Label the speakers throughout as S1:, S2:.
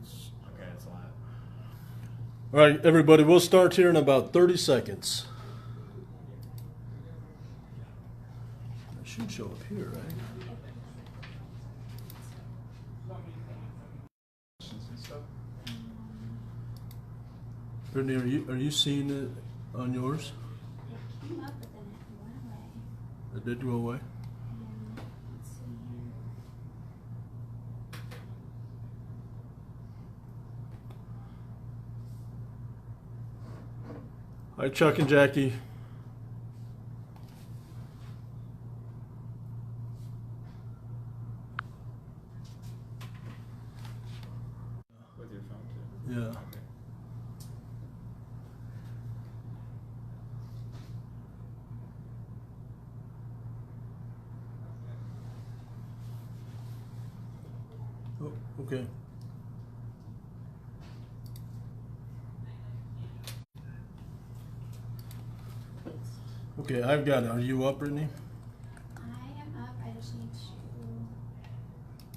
S1: It's
S2: Okay, it's live.
S1: all right, everybody. We'll start here in about 30 seconds. It should show up here, right? Brittany, are you seeing it on yours?
S3: It came up, but then it went away.
S1: It did go away.
S3: Let's see here.
S1: Hi, Chuck and Jackie.
S2: With your phone too?
S1: Yeah.
S2: Okay.
S1: Oh, okay. Okay, I've got it. Are you up, Brittany?
S3: I am up. I just need to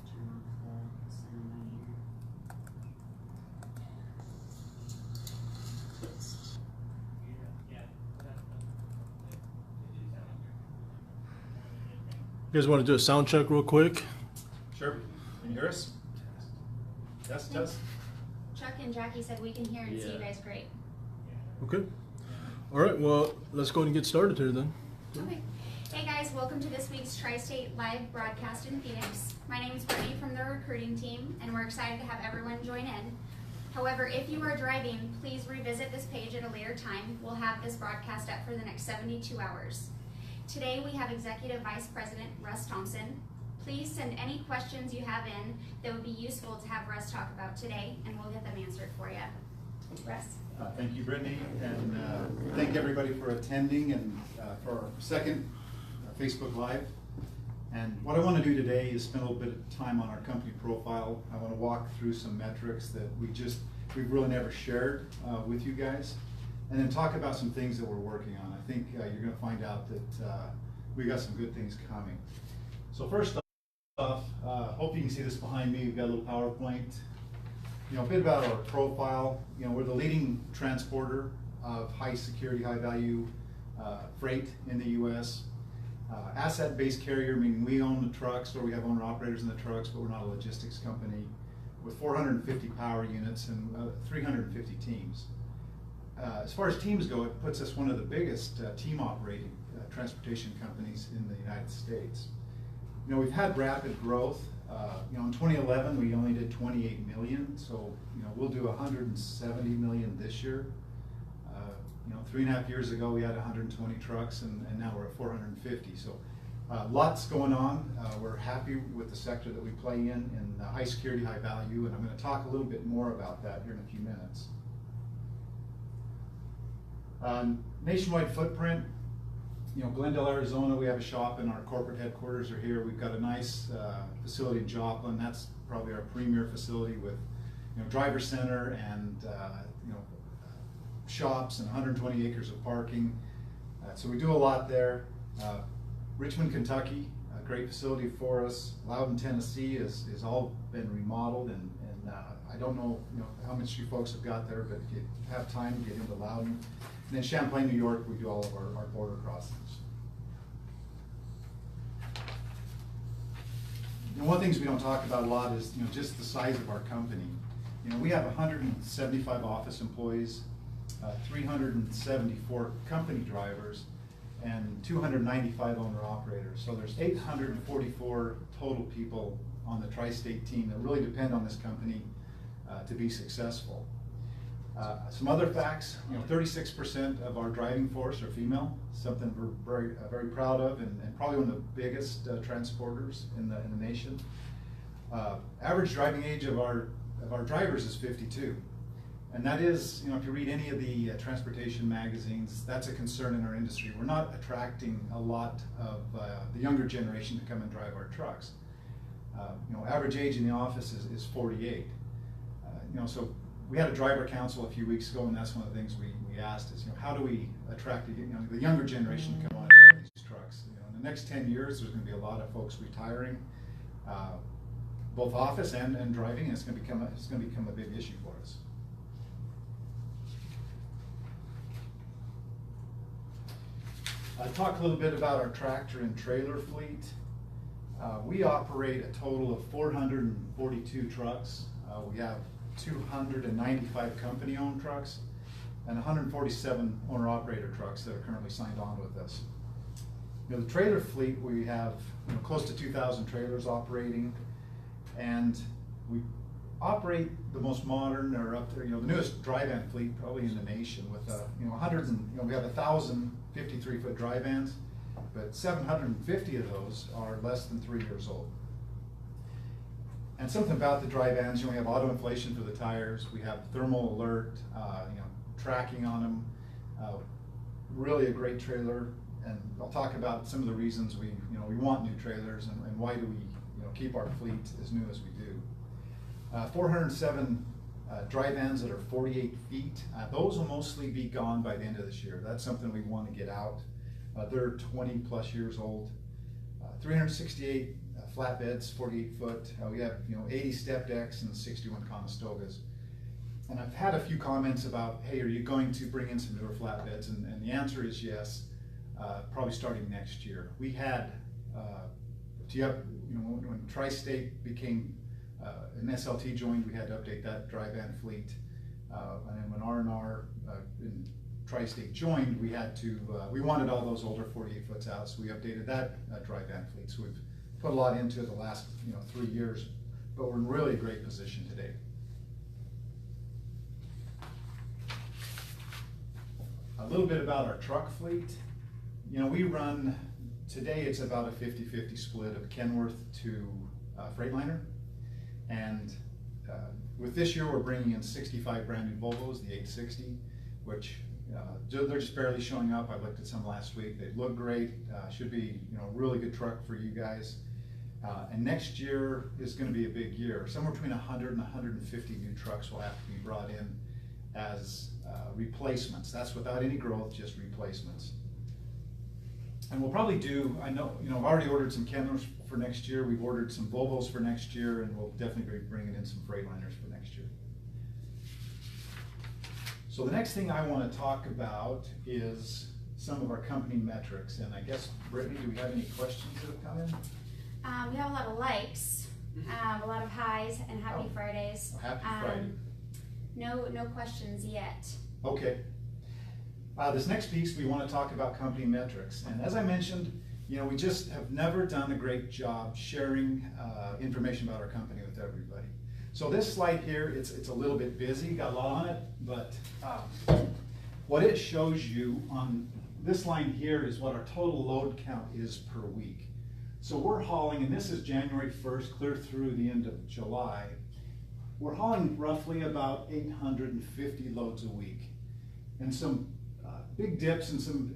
S3: turn off the sound on here.
S1: You guys want to do a sound check real quick?
S2: Sure. Can you hear us? Yes, test.
S3: Chuck and Jackie said we can hear and see you guys great.
S1: Okay. All right, well, let's go ahead and get started here then.
S3: Okay. Hey guys, welcome to this week's Tri-State Live broadcast in Phoenix. My name is Brittany from the recruiting team, and we're excited to have everyone join in. However, if you are driving, please revisit this page at a later time. We'll have this broadcast up for the next 72 hours. Today we have Executive Vice President Russ Thompson. Please send any questions you have in that would be useful to have Russ talk about today, and we'll get them answered for you. Russ?
S4: Thank you, Brittany, and thank everybody for attending and for our second Facebook Live. And what I want to do today is spend a little bit of time on our company profile. I want to walk through some metrics that we've really never shared with you guys, and then talk about some things that we're working on. I think you're going to find out that we got some good things coming. So first off, hope you can see this behind me. We've got a little PowerPoint. A bit about our profile. We're the leading transporter of high security, high value freight in the U.S. Asset-based carrier, meaning we own the trucks or we have owner operators in the trucks, but we're not a logistics company, with 450 power units and 350 teams. As far as teams go, it puts us one of the biggest team operating transportation companies in the United States. We've had rapid growth. In 2011, we only did 28 million, so we'll do 170 million this year. 3.5 years ago, we had 120 trucks, and now we're at 450. So lots going on. We're happy with the sector that we play in high security, high value, and I'm going to talk a little bit more about that here in a few minutes. Nationwide footprint. Glendale, Arizona, we have a shop, and our corporate headquarters are here. We've got a nice facility in Joplin. That's probably our premier facility with, driver center and shops and 120 acres of parking. So we do a lot there. Richmond, Kentucky, a great facility for us. Loudon, Tennessee is all been remodeled, and I don't know, how much you folks have got there, but if you have time, get into Loudon. And then Champlain, New York, we do all of our border crossings. One of the things we don't talk about a lot is just the size of our company. We have 175 office employees, 374 company drivers, and 295 owner operators. So there's 844 total people on the Tri-State team that really depend on this company to be successful. Some other facts, 36% of our driving force are female, something we're very proud of, and probably one of the biggest transporters in the nation. Average driving age of our drivers is 52. And that is, if you read any of the transportation magazines, that's a concern in our industry. We're not attracting a lot of the younger generation to come and drive our trucks. Average age in the office is 48. So we had a driver council a few weeks ago, and that's one of the things we asked is, how do we attract the younger generation to come on and drive these trucks? In the next 10 years, there's going to be a lot of folks retiring. both office and driving, and it's going to become a big issue for us. Talk a little bit about our tractor and trailer fleet. We operate a total of 442 trucks. We have 295 company-owned trucks and 147 owner-operator trucks that are currently signed on with us. You know, the trailer fleet, we have close to 2,000 trailers operating, and we operate the most modern, or up there, the newest dry van fleet probably in the nation, with we have 1,000 53-foot dry vans, but 750 of those are less than 3 years old. And something about the dry vans, we have auto inflation for the tires, we have thermal alert, tracking on them, really a great trailer. And I'll talk about some of the reasons we want new trailers, and why do we keep our fleet as new as we do. 407 dry vans that are 48 feet. Those will mostly be gone by the end of this year. That's something we want to get out. They're 20 plus years old. 368 flatbeds, 48 foot. We have 80 step decks and 61 Conestogas. And I've had a few comments about, hey, are you going to bring in some newer flatbeds? And the answer is yes, probably starting next year. We had, when Tri-State became an SLT joined, we had to update that dry van fleet. And then when R&R in Tri-State joined, we had to, we wanted all those older 48 foots out, so we updated that dry van fleet. So we've put a lot into it the last 3 years, but we're in really a great position today. A little bit about our truck fleet. We run, today it's about a 50-50 split of Kenworth to Freightliner. And with this year, we're bringing in 65 brand new Volvos, the 860, which they're just barely showing up. I looked at some last week. They look great. Should be a really good truck for you guys. And next year is going to be a big year. Somewhere between 100 and 150 new trucks will have to be brought in as replacements. That's without any growth, just replacements. And we'll probably do, I've already ordered some Kenworths for next year. We've ordered some Volvos for next year, and we'll definitely be bringing in some Freightliners for next year. So the next thing I want to talk about is some of our company metrics. And I guess, Brittany, do we have any questions that have come in?
S3: We have a lot of likes, a lot of highs, and happy Fridays.
S4: Happy Friday.
S3: No questions yet.
S4: Okay. This next piece, we want to talk about company metrics. And as I mentioned, we just have never done a great job sharing information about our company with everybody. So this slide here, it's a little bit busy, got a lot on it, but what it shows you on this line here is what our total load count is per week. So we're hauling, and this is January 1st clear through the end of July, we're hauling roughly about 850 loads a week. And some big dips and some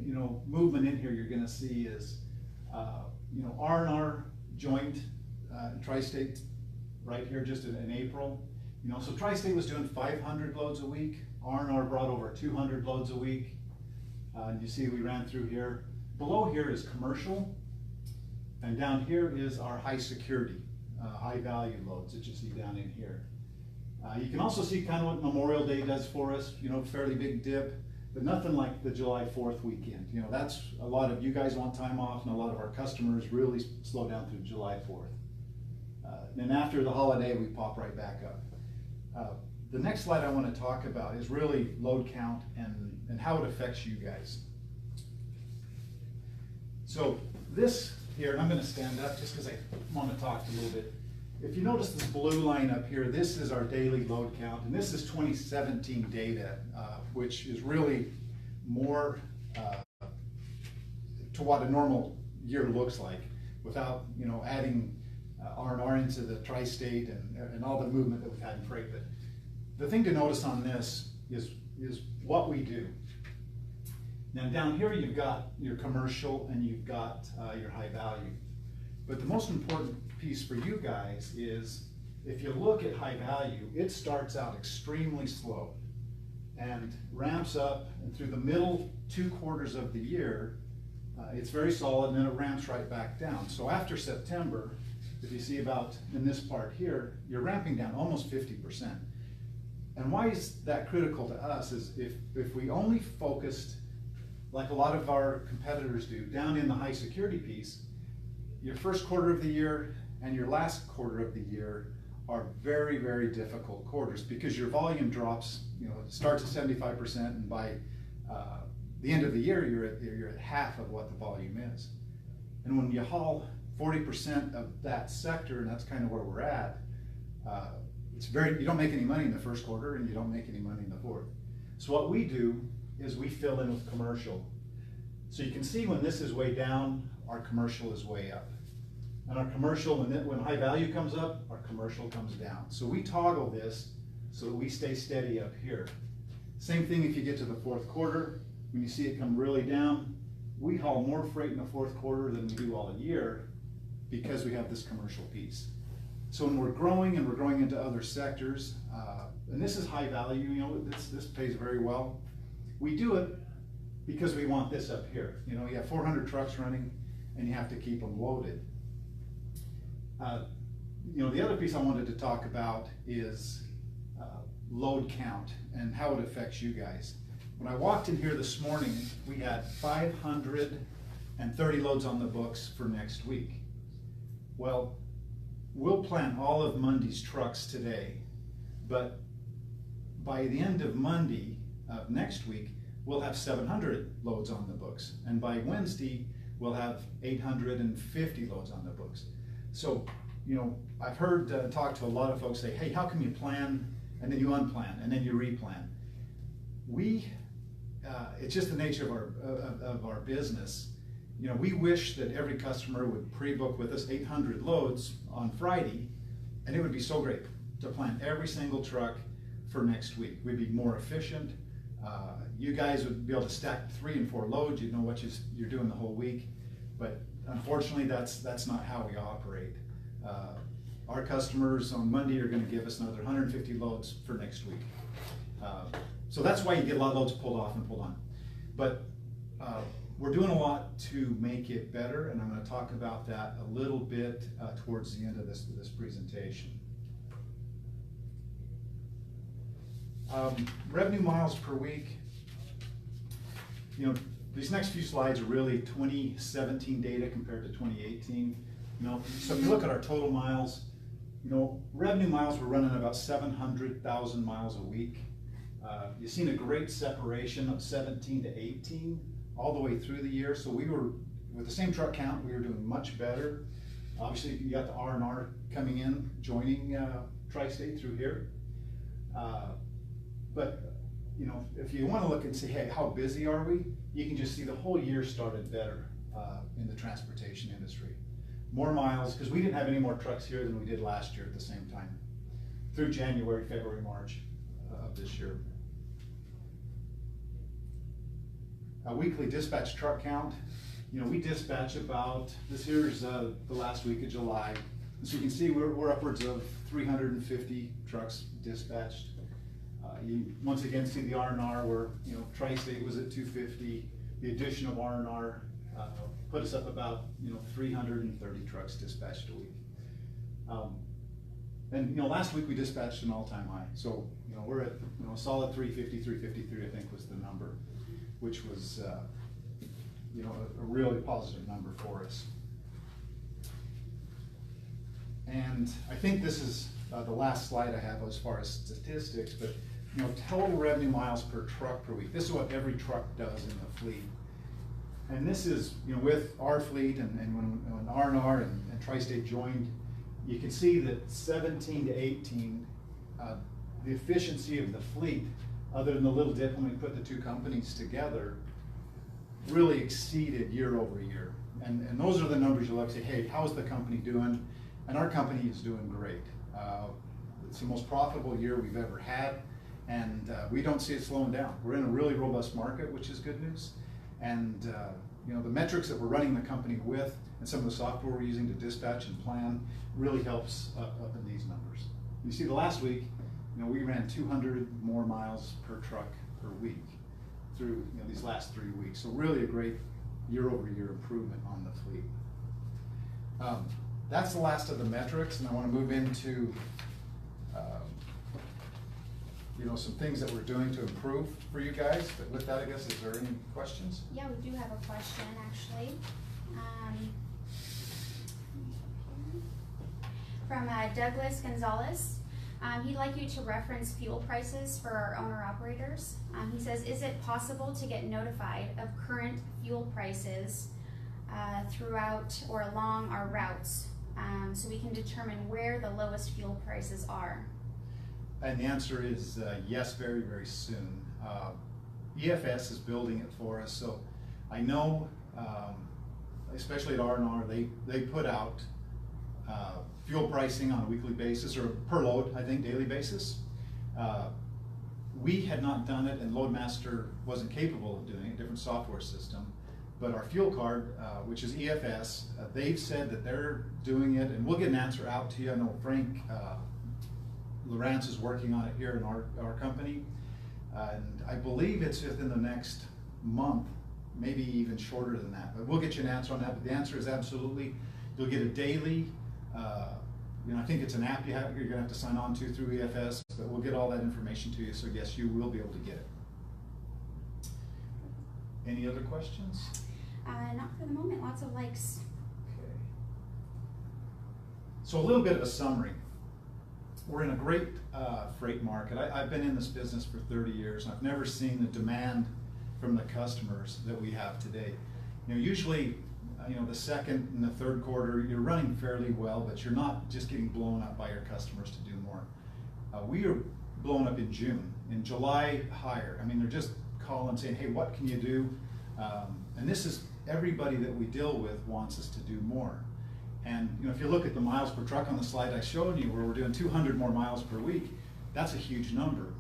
S4: movement in here you're going to see is R&R joined Tri-State right here just in April. So Tri-State was doing 500 loads a week. R&R brought over 200 loads a week. And you see we ran through here. Below here is commercial, and down here is our high security, high value loads that you see down in here. You can also see kind of what Memorial Day does for us, fairly big dip, but nothing like the July 4th weekend. That's a lot of you guys want time off, and a lot of our customers really slow down through July 4th. Then after the holiday, we pop right back up. The next slide I want to talk about is really load count and how it affects you guys. So this here, and I'm going to stand up just because I want to talk a little bit. If you notice this blue line up here, this is our daily load count, and this is 2017 data, which is really more to what a normal year looks like, without adding R&R into the Tri-State and all the movement that we've had in freight. But the thing to notice on this is what we do. Now down here you've got your commercial and you've got your high value. But the most important piece for you guys is, if you look at high value, it starts out extremely slow and ramps up, and through the middle 2 quarters of the year, it's very solid, and then it ramps right back down. So after September, if you see about in this part here, you're ramping down almost 50%. And why is that critical to us is if we only focused, like a lot of our competitors do, down in the high security piece, your first quarter of the year and your last quarter of the year are very, very difficult quarters because your volume drops, it starts at 75%, and by the end of the year, you're at half of what the volume is. And when you haul 40% of that sector, and that's kind of where we're at, you don't make any money in the first quarter and you don't make any money in the fourth. So what we do is we fill in with commercial. So you can see when this is way down, our commercial is way up. And our commercial, when high value comes up, our commercial comes down. So we toggle this so that we stay steady up here. Same thing if you get to the fourth quarter, when you see it come really down, we haul more freight in the fourth quarter than we do all year because we have this commercial piece. So when we're growing and we're growing into other sectors, and this is high value, this pays very well. We do it because we want this up here. You have 400 trucks running and you have to keep them loaded. The other piece I wanted to talk about is load count and how it affects you guys. When I walked in here this morning, we had 530 loads on the books for next week. Well, we'll plan all of Monday's trucks today, but by the end of Monday of next week, we'll have 700 loads on the books. And by Wednesday, we'll have 850 loads on the books. So, I've heard, talk to a lot of folks say, hey, how come you plan and then you unplan and then you replan? It's just the nature of our business. We wish that every customer would pre-book with us 800 loads on Friday, and it would be so great to plan every single truck for next week. We'd be more efficient. You guys would be able to stack 3 and 4 loads. You'd know what you're doing the whole week. But unfortunately, that's not how we operate. Our customers on Monday are going to give us another 150 loads for next week. So that's why you get a lot of loads pulled off and pulled on. But we're doing a lot to make it better, and I'm going to talk about that a little bit towards the end of this presentation. Revenue miles per week. These next few slides are really 2017 data compared to 2018. So if you look at our total miles, revenue miles, we're running about 700,000 miles a week. You've seen a great separation of 17 to 18 all the way through the year. So we were, with the same truck count, we were doing much better. Obviously, you got the R&R coming in, joining Tri-State through here. But if you want to look and say, hey, how busy are we? You can just see the whole year started better in the transportation industry. More miles, because we didn't have any more trucks here than we did last year at the same time, through January, February, March of this year. A weekly dispatch truck count. We dispatch about, this here's the last week of July. So you can see we're upwards of 350 trucks dispatched. You once again see the R&R where, Tri-State was at 250. The addition of R&R put us up about, 330 trucks dispatched a week. And last week we dispatched an all-time high. So, we're at, a solid 350, 353, I think was the number, which was, a really positive number for us. And I think this is the last slide I have as far as statistics, but total revenue miles per truck per week. This is what every truck does in the fleet. And this is, with our fleet and when R&R and Tri-State joined, you can see that 17 to 18, the efficiency of the fleet, other than the little dip when we put the two companies together, really exceeded year over year. And those are the numbers you look and say, hey, how's the company doing? And our company is doing great. It's the most profitable year we've ever had, and we don't see it slowing down. We're in a really robust market, which is good news. And the metrics that we're running the company with and some of the software we're using to dispatch and plan really helps up in these numbers. You see the last week, we ran 200 more miles per truck per week through these last 3 weeks. So really a great year over year improvement on the fleet. That's the last of the metrics, and I want to move into some things that we're doing to improve for you guys. But with that, I guess, is there any questions?
S3: Yeah, we do have a question actually. From Douglas Gonzalez. He'd like you to reference fuel prices for our owner-operators. He says, is it possible to get notified of current fuel prices throughout or along our routes so we can determine where the lowest fuel prices are?
S4: And the answer is yes, very, very soon. EFS is building it for us, so I know, especially at R&R, they put out fuel pricing on a weekly basis, or per load, I think, daily basis. We had not done it, and Loadmaster wasn't capable of doing it, different software system. But our fuel card, which is EFS, they've said that they're doing it, and we'll get an answer out to you. I know Frank Lawrence is working on it here in our company, and I believe it's within the next month, maybe even shorter than that. But we'll get you an answer on that. But the answer is absolutely. You'll get a daily. I think it's an app you're going to have to sign on to through EFS, but we'll get all that information to you. So yes, you will be able to get it. Any other questions?
S3: Not for the moment. Lots of likes.
S4: Okay. So a little bit of a summary. We're in a great freight market. I've been in this business for 30 years, and I've never seen the demand from the customers that we have today. Usually, the second and the third quarter, you're running fairly well, but you're not just getting blown up by your customers to do more. We are blown up in June. In July, higher. I mean, they're just calling saying, hey, what can you do? And this is everybody that we deal with wants us to do more. And if you look at the miles per truck on the slide I showed you, where we're doing 200 more miles per week, that's a huge number.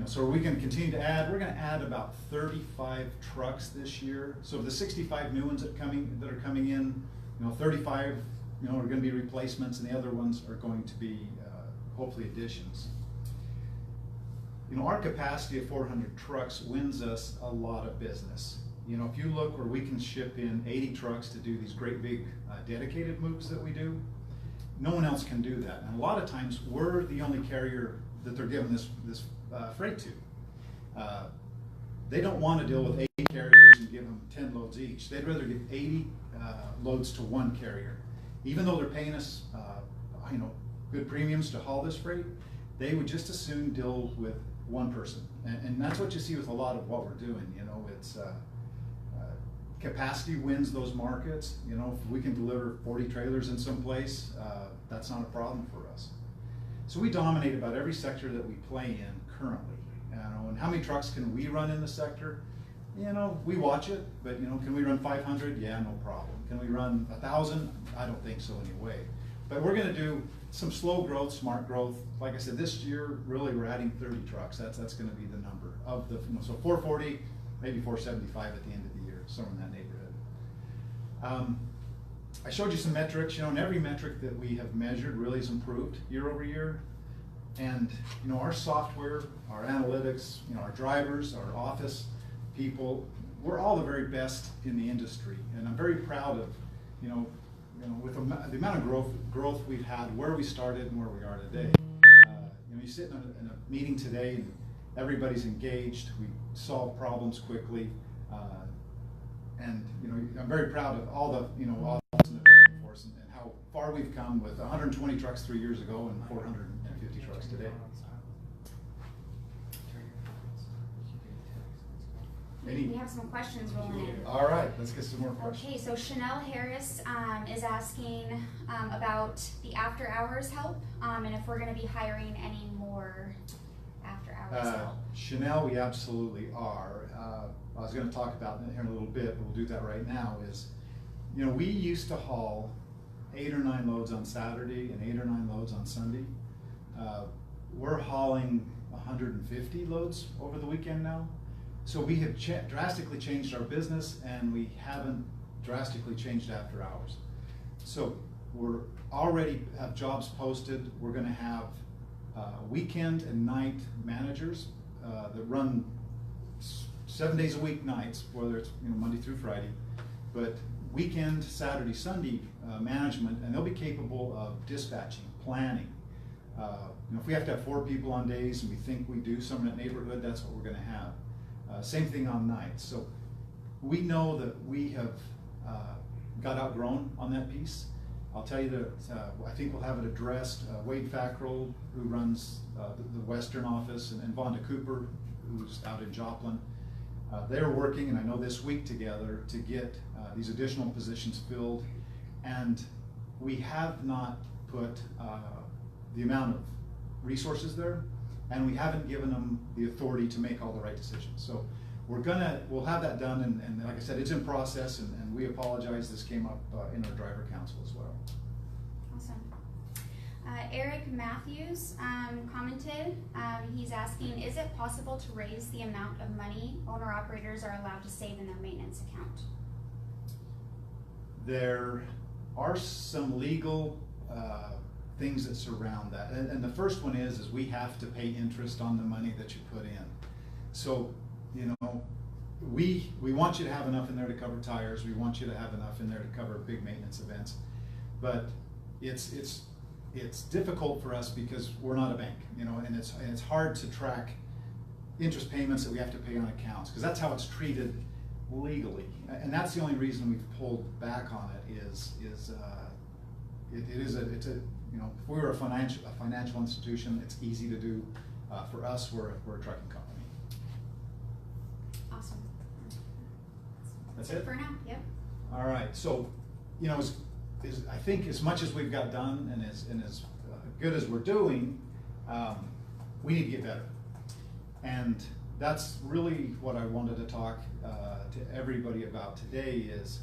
S4: So we can continue to add. We're going to add about 35 trucks this year. So the 65 new ones that are coming in, 35, are going to be replacements, and the other ones are going to be hopefully additions. Our capacity of 400 trucks wins us a lot of business. If you look where we can ship in 80 trucks to do these great big dedicated moves that we do, no one else can do that. And a lot of times we're the only carrier that they're giving this freight to. They don't want to deal with 80 carriers and give them 10 loads each. They'd rather give 80 loads to one carrier. Even though they're paying us good premiums to haul this freight, they would just as soon deal with one person. And that's what you see with a lot of what we're doing. It's capacity wins those markets. If we can deliver 40 trailers in some place, that's not a problem for us. So we dominate about every sector that we play in currently. And how many trucks can we run in the sector? We watch it, but can we run 500? Yeah, no problem. Can we run 1,000? I don't think so anyway. But we're going to do some slow growth, smart growth. Like I said, this year really we're adding 30 trucks. That's going to be the number of the so 440, maybe 475 at the end of the year, somewhere in that neighborhood. I showed you some metrics, and every metric that we have measured really has improved year over year. And our software, our analytics, our drivers, our office people, we're all the very best in the industry. And I'm very proud of, with the amount of growth we've had, where we started and where we are today. You sit in a meeting today and everybody's engaged. We solve problems quickly. And I'm very proud of all the all in the driving force and how far we've come with 120 trucks 3 years ago and 450 trucks today.
S3: We have some questions rolling in.
S4: All right, let's get some more questions.
S3: Okay, so Chanel Harris is asking about the after hours help and if we're going to be hiring any more after hours help.
S4: Chanel, we absolutely are. I was going to talk about it here in a little bit, but we'll do that right now. We used to haul 8 or 9 loads on Saturday and 8 or 9 loads on Sunday. We're hauling 150 loads over the weekend now. So we have drastically changed our business, and we haven't drastically changed after hours. So we're already have jobs posted. We're going to have weekend and night managers that run 7 days a week nights, whether it's Monday through Friday. But weekend, Saturday, Sunday management, and they'll be capable of dispatching, planning. If we have to have 4 people on days and we think we do some in that neighborhood, that's what we're going to have. Same thing on nights. So we know that we have got outgrown on that piece. I'll tell you that I think we'll have it addressed. Wade Fackrell, who runs the Western office, and Vonda Cooper, who's out in Joplin, they're working, and I know this week together, to get these additional positions filled. And we have not put the amount of resources there, and we haven't given them the authority to make all the right decisions. So we'll have that done, and like I said, it's in process, and we apologize. This came up in our driver council as well.
S3: Awesome. Eric Matthews commented, he's asking, is it possible to raise the amount of money owner-operators are allowed to save in their maintenance account?
S4: There are some legal things that surround that, and the first one is we have to pay interest on the money that you put in. So, we want you to have enough in there to cover tires. We want you to have enough in there to cover big maintenance events, but it's difficult for us because we're not a bank, and it's hard to track interest payments that we have to pay on accounts, because that's how it's treated legally, and that's the only reason we've pulled back on it. If we were a financial institution, it's easy to do. For us, we're a trucking company.
S3: Awesome.
S4: That's it
S3: for now. Yep.
S4: All right. So, I think as much as we've got done, and as good as we're doing, we need to get better. And that's really what I wanted to talk to everybody about today. Is,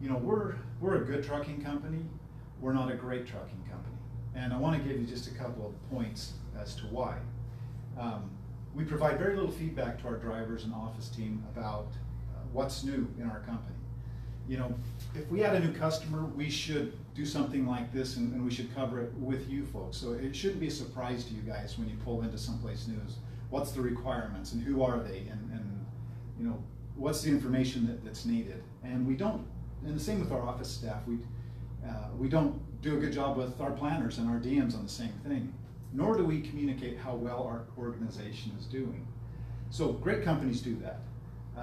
S4: we're a good trucking company. We're not a great trucking company. And I want to give you just a couple of points as to why. We provide very little feedback to our drivers and office team about what's new in our company. If we had a new customer, we should do something like this, and we should cover it with you folks. So it shouldn't be a surprise to you guys when you pull into someplace new. What's the requirements, and who are they, and what's the information that's needed. And we don't, and the same with our office staff, we don't do a good job with our planners and our DMs on the same thing, nor do we communicate how well our organization is doing. So great companies do that.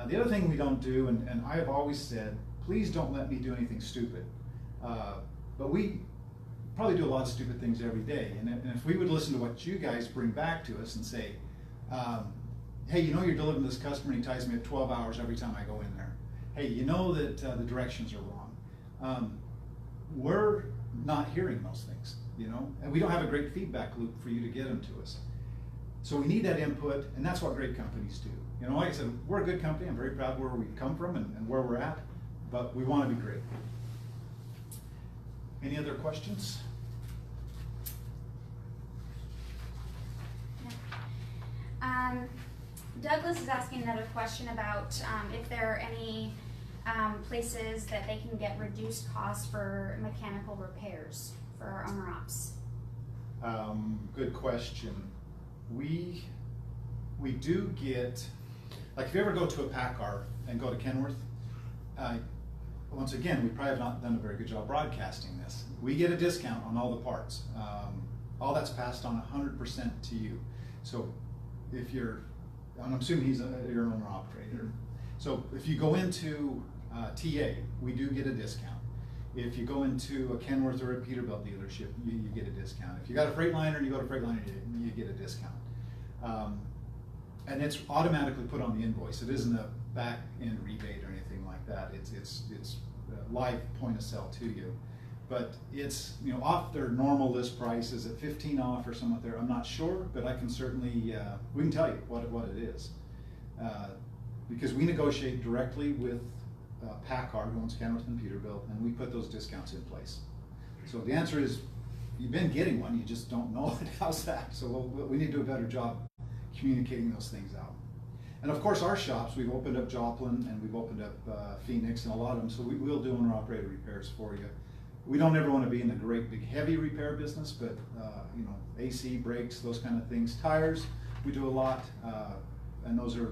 S4: The other thing we don't do, and I have always said, please don't let me do anything stupid. But we probably do a lot of stupid things every day. And if we would listen to what you guys bring back to us and say, hey, you're delivering this customer and he ties me at 12 hours every time I go in there. Hey, that the directions are wrong. We're not hearing those things, and we don't have a great feedback loop for you to get them to us. So we need that input, and that's what great companies do. Like I said, we're a good company. I'm very proud where we've come from and where we're at, but we want to be great. Any other questions?
S3: Douglas is asking another question about if there are any places that they can get reduced costs for mechanical repairs for our owner ops.
S4: Good question. We do get, like, if you ever go to a PACCAR and go to Kenworth, once again, we probably have not done a very good job broadcasting this. We get a discount on all the parts. All that's passed on 100% to you. So if I'm assuming you're an owner operator. So if you go into TA, we do get a discount. If you go into a Kenworth or a Peterbilt dealership, you get a discount. If you got a Freightliner and you go to Freightliner, you get a discount. And it's automatically put on the invoice. It isn't a back end rebate or anything like that. It's a live point of sale to you. But it's off their normal list price. Is it 15 off or something there? I'm not sure, but I can certainly we can tell you what it is, because we negotiate directly with PACCAR, who owns Kenworth and Peterbilt, and we put those discounts in place. So the answer is, you've been getting one, you just don't know it. How's that? So we need to do a better job communicating those things out. And of course, our shops, we've opened up Joplin and we've opened up Phoenix and a lot of them, so we will do owner-operated repairs for you. We don't ever want to be in the great big heavy repair business, but AC, brakes, those kind of things. Tires, we do a lot, and those are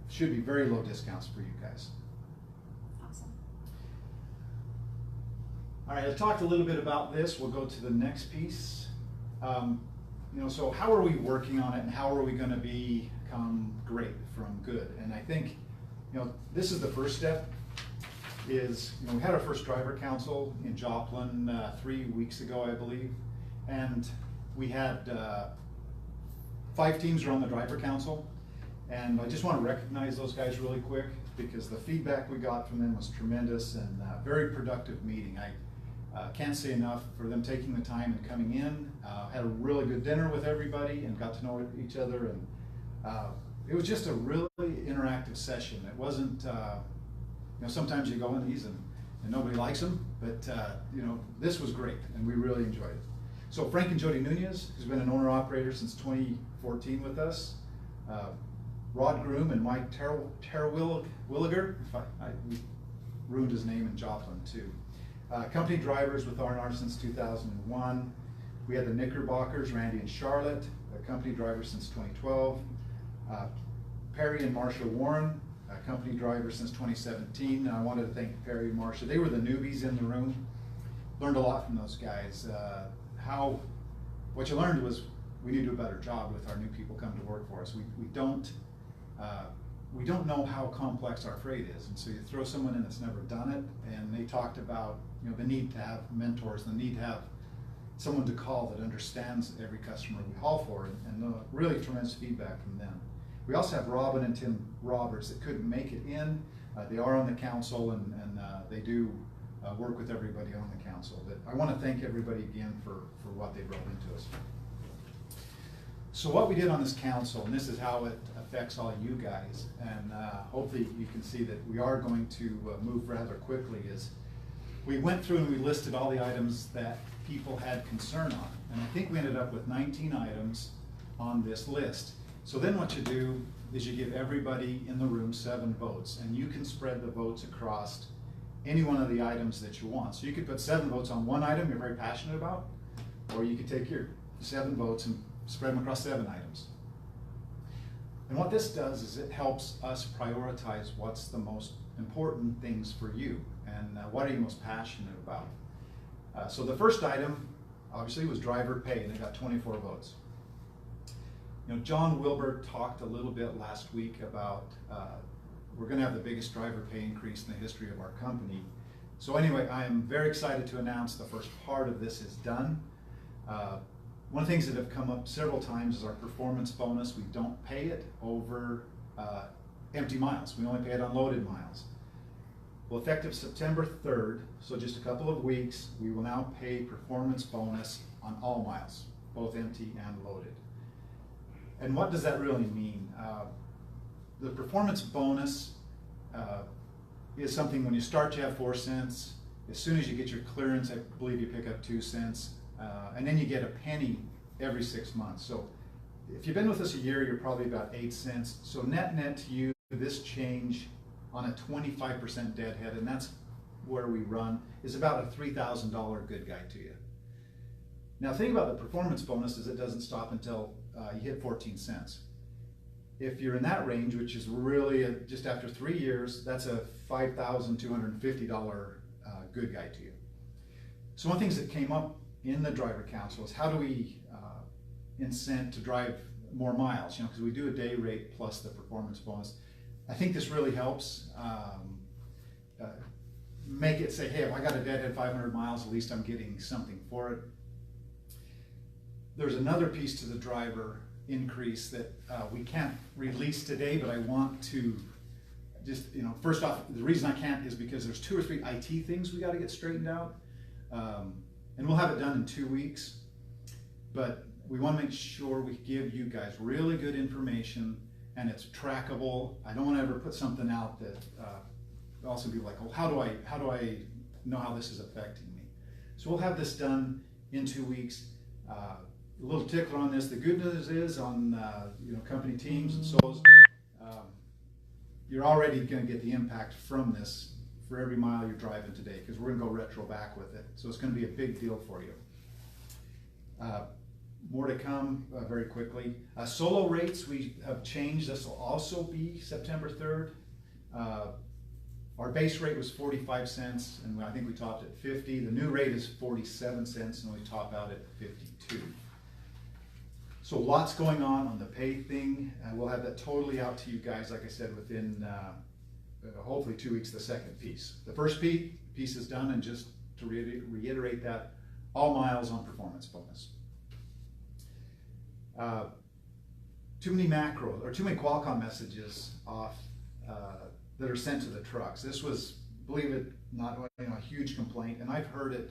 S4: should be very low discounts for you guys.
S3: Awesome.
S4: All right, I talked a little bit about this. We'll go to the next piece. So how are we working on it, and how are we going to become great from good? And I think, this is the first step. We had our first driver council in Joplin 3 weeks ago, I believe, and we had 5 teams were on the driver council, and I just want to recognize those guys really quick because the feedback we got from them was tremendous and very productive meeting. I can't say enough for them taking the time and coming in. Had a really good dinner with everybody and got to know each other, and it was just a really interactive session. It wasn't, sometimes you go in these and nobody likes them, but this was great and we really enjoyed it. So Frank and Jody Nunez, who's been an owner-operator since 2014 with us, Rod Groom and Mike Terwilliger, we ruined his name in Joplin too. Company drivers with R&R since 2001. We had the Knickerbockers, Randy and Charlotte, company drivers since 2012. Perry and Marsha Warren, company drivers since 2017. And I wanted to thank Perry and Marsha. They were the newbies in the room. Learned a lot from those guys. What you learned was we need to do a better job with our new people coming to work for us. We don't know how complex our freight is, and so you throw someone in that's never done it, and they talked about the need to have mentors, the need to have someone to call that understands every customer we haul for, and really tremendous feedback from them. We also have Robin and Tim Roberts that couldn't make it in. They are on the council, and they do work with everybody on the council. But I want to thank everybody again for what they brought into us. So what we did on this council, and this is how it affects all you guys, and hopefully you can see that we are going to move rather quickly, is we went through and we listed all the items that people had concern on. And I think we ended up with 19 items on this list. So then what you do is you give everybody in the room 7 votes, and you can spread the votes across any one of the items that you want. So you could put 7 votes on one item you're very passionate about, or you could take your 7 votes and spread them across 7 items. And what this does is it helps us prioritize what's the most important things for you, and what are you most passionate about. So the first item, obviously, was driver pay, and it got 24 votes. John Wilbur talked a little bit last week about we're going to have the biggest driver pay increase in the history of our company. So anyway, I am very excited to announce the first part of this is done. One of the things that have come up several times is our performance bonus. We don't pay it over empty miles. We only pay it on loaded miles. Well, effective September 3rd, so just a couple of weeks, we will now pay performance bonus on all miles, both empty and loaded. And what does that really mean? The performance bonus is something when you start you have 4 cents. As soon as you get your clearance, I believe you pick up 2 cents. And then you get a penny every 6 months. So if you've been with us a year, you're probably about 8 cents. So net to you, this change on a 25% deadhead, and that's where we run, is about a $3,000 good guy to you. Now, the thing about the performance bonus is it doesn't stop until you hit 14 cents. If you're in that range, which is really just after 3 years, that's a $5,250 good guy to you. So one of the things that came up in the driver council is how do we incent to drive more miles, because we do a day rate plus the performance bonus. I think this really helps make it say, hey, if I got a deadhead 500 miles, at least I'm getting something for it. There's another piece to the driver increase that we can't release today, but I want to just, first off, the reason I can't is because there's 2 or 3 IT things we got to get straightened out. And we'll have it done in 2 weeks, but we want to make sure we give you guys really good information and it's trackable. I don't want to ever put something out that also be like, well, how do I know how this is affecting me? So we'll have this done in 2 weeks. A little tickler on this. The good news is on company teams and souls, you're already going to get the impact from this for every mile you're driving today, because we're going to go retro back with it. So it's going to be a big deal for you. More to come very quickly. Solo rates we have changed. This will also be September 3rd. Our base rate was 45 cents, and I think we topped at 50. The new rate is 47 cents, and we top out at 52. So lots going on the pay thing. We'll have that totally out to you guys, like I said, within hopefully 2 weeks, the second piece. The first piece is done, and just to reiterate that, all miles on performance bonus. Too many Qualcomm messages off that are sent to the trucks. This was, believe it not, a huge complaint, and I've heard it.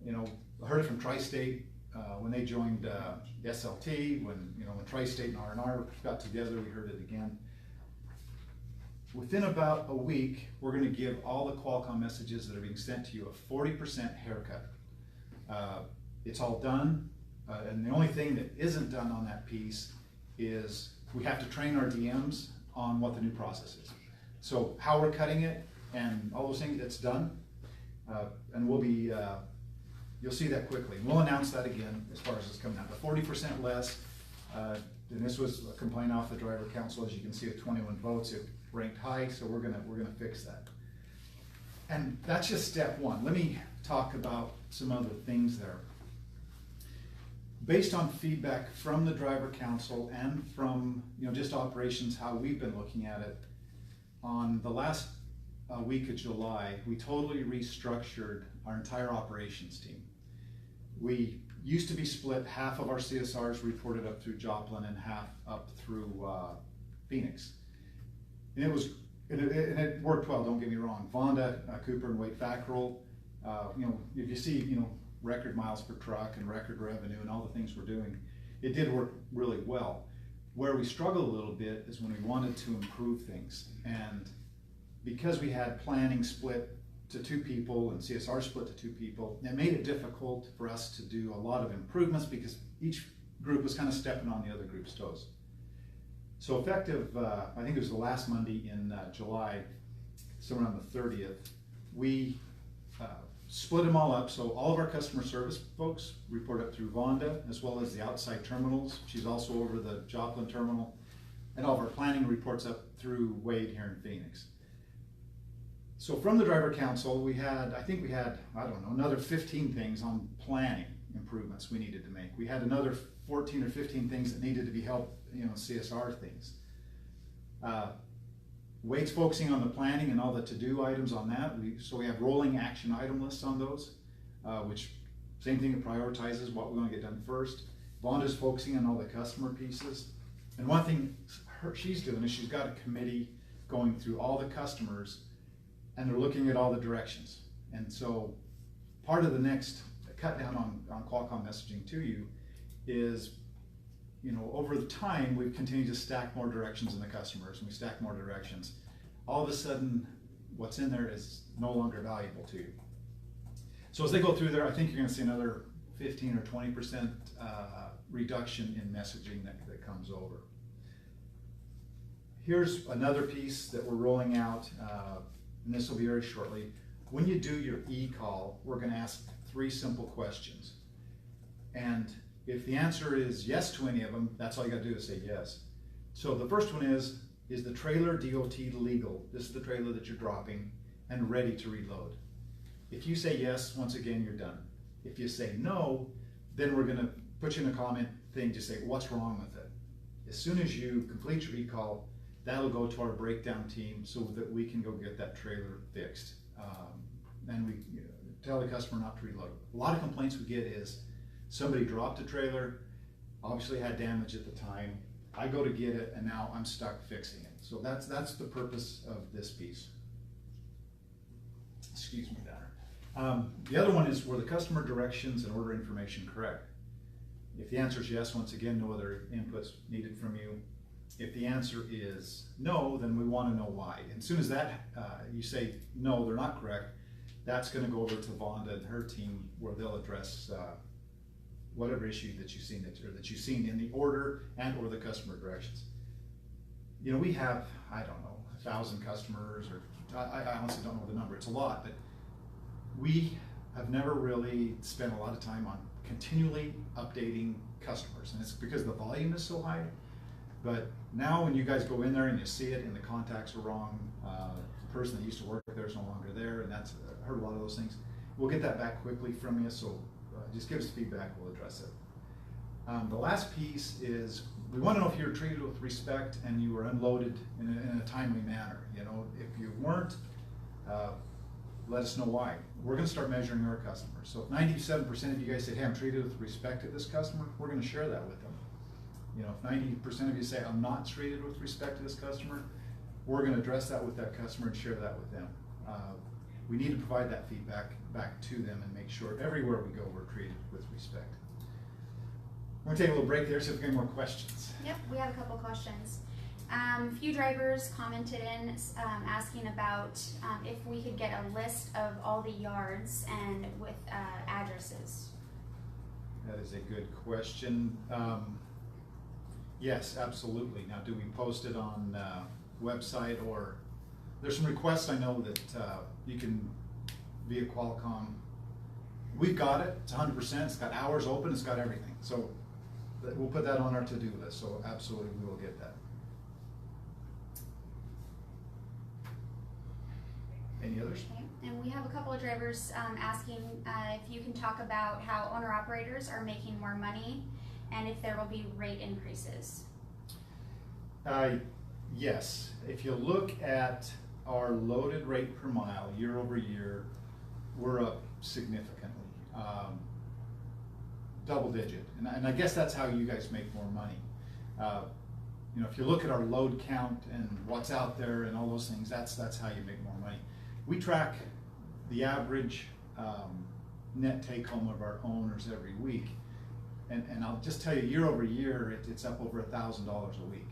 S4: I heard it from Tri-State when they joined SLT. When Tri-State and R&R got together, we heard it again. Within about a week, we're going to give all the Qualcomm messages that are being sent to you a 40% haircut. It's all done, and the only thing that isn't done on that piece is we have to train our DMs on what the new process is. So how we're cutting it and all those things, it's done. And we'll be, you'll see that quickly. We'll announce that again as far as it's coming out. The 40% less, and this was a complaint off the driver council. As you can see, with 21 votes, it ranked high, so we're gonna fix that. And that's just step one. Let me talk about some other things there. Based on feedback from the driver council and from just operations, how we've been looking at it, on the last week of July, we totally restructured our entire operations team. We used to be split, half of our CSRs reported up through Joplin and half up through Phoenix. And it worked well, don't get me wrong. Vonda, Cooper, and Wade Fackrell, if you see, record miles per truck and record revenue and all the things we're doing, it did work really well. Where we struggled a little bit is when we wanted to improve things. And because we had planning split to 2 people and CSR split to 2 people, it made it difficult for us to do a lot of improvements because each group was kind of stepping on the other group's toes. So effective, I think it was the last Monday in July, somewhere on the 30th, we split them all up. So all of our customer service folks report up through Vonda, as well as the outside terminals. She's also over the Joplin terminal. And all of our planning reports up through Wade here in Phoenix. So from the driver council, I think we had, I don't know, another 15 things on planning improvements we needed to make. We had another 14 or 15 things that needed to be helped, CSR things. Wade's focusing on the planning and all the to-do items on that. So we have rolling action item lists on those, which same thing, it prioritizes what we want to get done first. Vonda's focusing on all the customer pieces. And one thing she's doing is she's got a committee going through all the customers, and they're looking at all the directions. And so part of the next cut down on Qualcomm messaging to you is, over the time, we've continued to stack more directions in the customers, and we stack more directions. All of a sudden, what's in there is no longer valuable to you. So as they go through there, I think you're gonna see another 15 or 20% reduction in messaging that comes over. Here's another piece that we're rolling out, and this will be very shortly. When you do your e-call, we're gonna ask 3 simple questions. And if the answer is yes to any of them, that's all you gotta do is say yes. So the first one is the trailer DOT legal? This is the trailer that you're dropping and ready to reload. If you say yes, once again, you're done. If you say no, then we're gonna put you in a comment thing to say what's wrong with it. As soon as you complete your e-call, that'll go to our breakdown team so that we can go get that trailer fixed. And we tell the customer not to reload. A lot of complaints we get is somebody dropped a trailer, obviously had damage at the time. I go to get it, and now I'm stuck fixing it. So that's the purpose of this piece. Excuse me there. The other one is, were the customer directions and order information correct? If the answer is yes, once again, no other inputs needed from you. If the answer is no, then we want to know why. And as soon as that you say no, they're not correct, that's going to go over to Vonda and her team, where they'll address whatever issue that you've seen in the order and or the customer directions. We have, I don't know, 1,000 customers, or I honestly don't know the number. It's a lot, but we have never really spent a lot of time on continually updating customers, and it's because the volume is so high. But now when you guys go in there and you see it and the contacts are wrong, person that used to work there is no longer there, and that's heard a lot of those things. We'll get that back quickly from you, so just give us feedback, we'll address it. The last piece is we want to know if you're treated with respect and you were unloaded in a timely manner. You know, if you weren't, let us know why. We're going to start measuring our customers. So if 97% of you guys say, hey, I'm treated with respect at this customer, we're going to share that with them. You know, if 90% of you say, I'm not treated with respect to this customer, we're going to address that with that customer and share that with them. We need to provide that feedback back to them and make sure everywhere we go we're treated with respect. We're going to take a little break there, see if we get more questions.
S3: Yep, we have a couple questions. A few drivers commented in asking about if we could get a list of all the yards and with addresses.
S4: That is a good question. Yes, absolutely. Now, do we post it on website, or there's some requests I know that you can via Qualcomm. We've got it. It's 100%. It's got hours open. It's got everything. So we'll put that on our to-do list. So absolutely, we will get that. Any others?
S3: Okay. And we have a couple of drivers asking if you can talk about how owner-operators are making more money and if there will be rate increases.
S4: Yes. If you look at our loaded rate per mile year over year, we're up significantly, double digit. And I guess that's how you guys make more money. You know, if you look at our load count and what's out there and all those things, that's how you make more money. We track the average net take home of our owners every week. And I'll just tell you, year over year, it's up over $1,000 a week.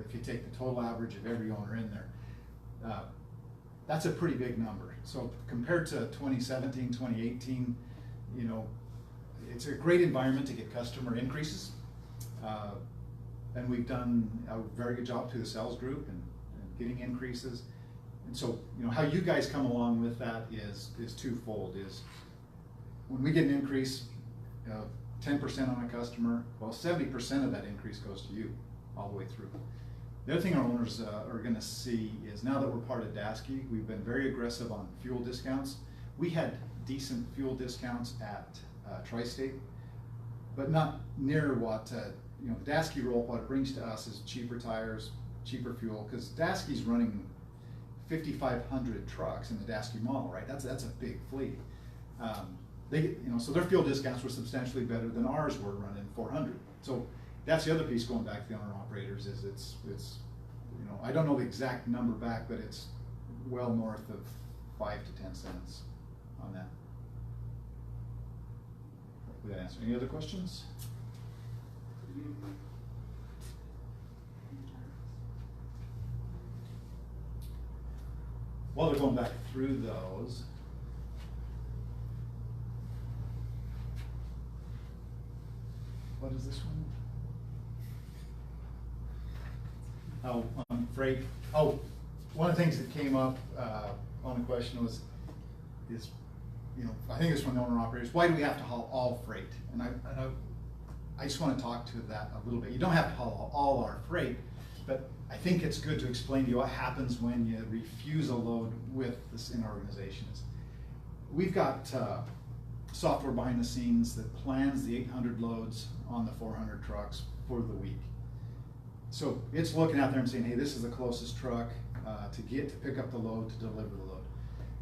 S4: If you take the total average of every owner in there, that's a pretty big number. So compared to 2017, 2018, you know, it's a great environment to get customer increases. And we've done a very good job through the sales group and getting increases. And so, you know, how you guys come along with that is twofold. Is when we get an increase, 10% on a customer, well, 70% of that increase goes to you all the way through. The other thing our owners are going to see is now that we're part of Dasky, we've been very aggressive on fuel discounts. We had decent fuel discounts at Tri-State, but not near what you know, the Dasky roll. What it brings to us is cheaper tires, cheaper fuel, because Dasky's running 5,500 trucks in the Dasky model, right? That's a big fleet. They get, you know, so their fuel discounts were substantially better than ours were, running 400. So that's the other piece, going back to the owner operators, is it's you know, I don't know the exact number back, but it's well north of 5 to 10 cents on that. Hopefully that answers. Any other questions? While they're going back through those, what is this one? Oh, on freight. Oh, one of the things that came up on the question is, you know, I think it's from the owner operators. Why do we have to haul all freight? And I just want to talk to that a little bit. You don't have to haul all our freight, but I think it's good to explain to you what happens when you refuse a load with this in our organizations. We've got software behind the scenes that plans the 800 loads on the 400 trucks for the week. So it's looking out there and saying, hey, this is the closest truck to pick up the load, to deliver the load.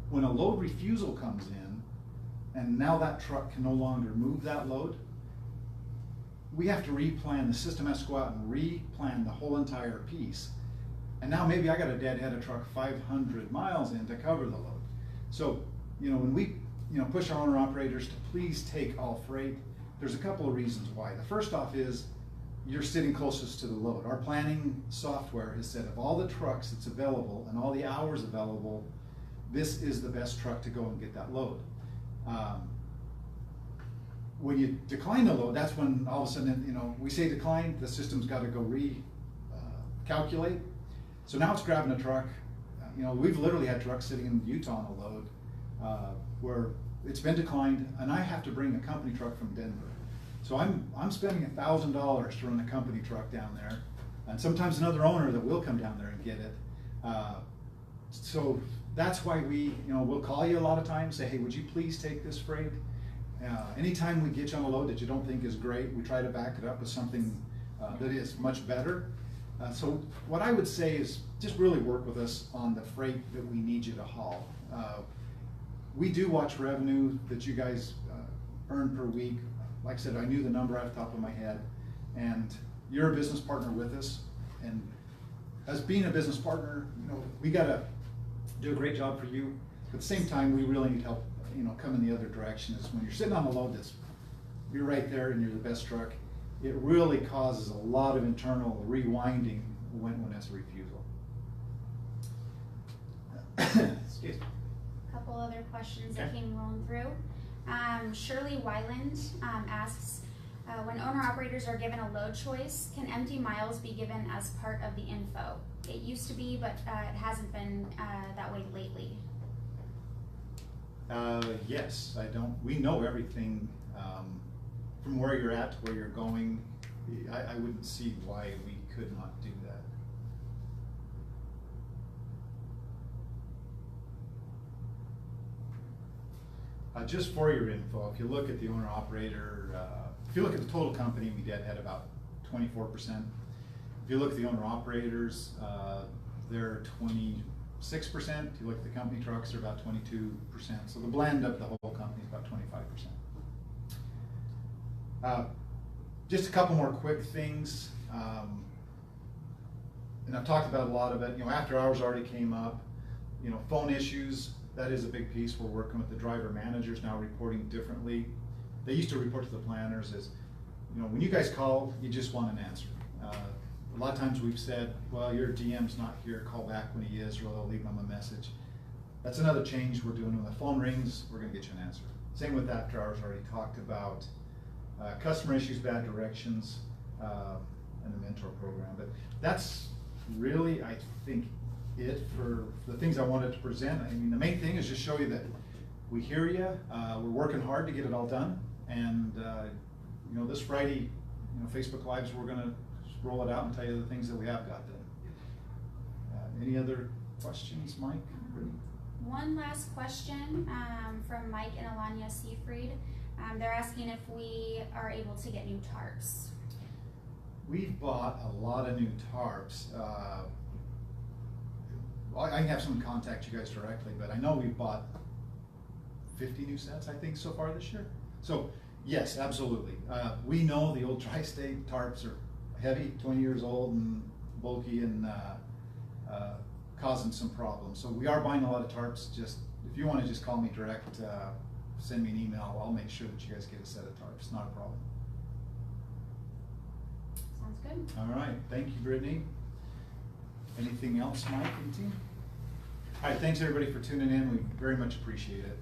S4: When a load refusal comes in, and now that truck can no longer move that load, we have to replan. The system has to go out and replan the whole entire piece. And now maybe I got to deadhead a truck 500 miles in to cover the load. So, you know, when we, you know, push our owner operators to please take all freight, there's a couple of reasons why. The first off is you're sitting closest to the load. Our planning software has said of all the trucks that's available and all the hours available, this is the best truck to go and get that load. When you decline the load, that's when all of a sudden, you know, we say decline, the system's got to go calculate. So now it's grabbing a truck. You know, we've literally had trucks sitting in Utah on a load where it's been declined, and I have to bring a company truck from Denver. So I'm spending $1,000 to run a company truck down there, and sometimes another owner that will come down there and get it. So that's why we'll call you a lot of times, say, hey, would you please take this freight? Anytime we get you on a load that you don't think is great, we try to back it up with something that is much better. So what I would say is just really work with us on the freight that we need you to haul. We do watch revenue that you guys earn per week. Like I said, I knew the number off the top of my head, and you're a business partner with us. And as being a business partner, we gotta do a great job for you. At the same time, we really need help, come in the other direction. Is when you're sitting on a load you're right there and you're the best truck, it really causes a lot of internal rewinding when it's a refusal. Excuse me.
S3: Couple other questions that
S4: Okay.
S3: came rolling through. Shirley Wyland asks, when owner-operators are given a load choice, can empty miles be given as part of the info? It used to be, but it hasn't been that way lately.
S4: Yes, we know everything from where you're at to where you're going. I wouldn't see why we could not do that. Just for your info, if you look at the owner-operator, if you look at the total company, we had about 24%. If you look at the owner-operators, they're 26%. If you look at the company trucks, they're about 22%. So the blend of the whole company is about 25%. Just a couple more quick things. And I've talked about a lot of it. After hours already came up. Phone issues, that is a big piece. We're working with the driver managers now, reporting differently. They used to report to the planners as, when you guys call, you just want an answer. A lot of times we've said, well, your DM's not here, call back when he is, or they'll leave them a message. That's another change we're doing. When the phone rings, we're gonna get you an answer. Same with after hours, already talked about. Customer issues, bad directions, and the mentor program. But that's really, I think, it for the things I wanted to present. I mean, the main thing is just show you that we hear you, we're working hard to get it all done. And this Friday, Facebook Lives, we're gonna roll it out and tell you the things that we have got done. Any other questions, Mike?
S3: One last question from Mike and Alanya Seafried. They're asking if we are able to get new tarps.
S4: We've bought a lot of new tarps. I can have someone contact you guys directly, but I know we've bought 50 new sets, I think, so far this year. So yes, absolutely. We know the old Tri-State tarps are heavy, 20 years old and bulky, and causing some problems. So we are buying a lot of tarps. Just if you want to just call me direct, send me an email, I'll make sure that you guys get a set of tarps. Not a problem.
S3: Sounds good.
S4: All right, thank you, Brittany. Anything else, Mike and team? All right, thanks everybody for tuning in. We very much appreciate it.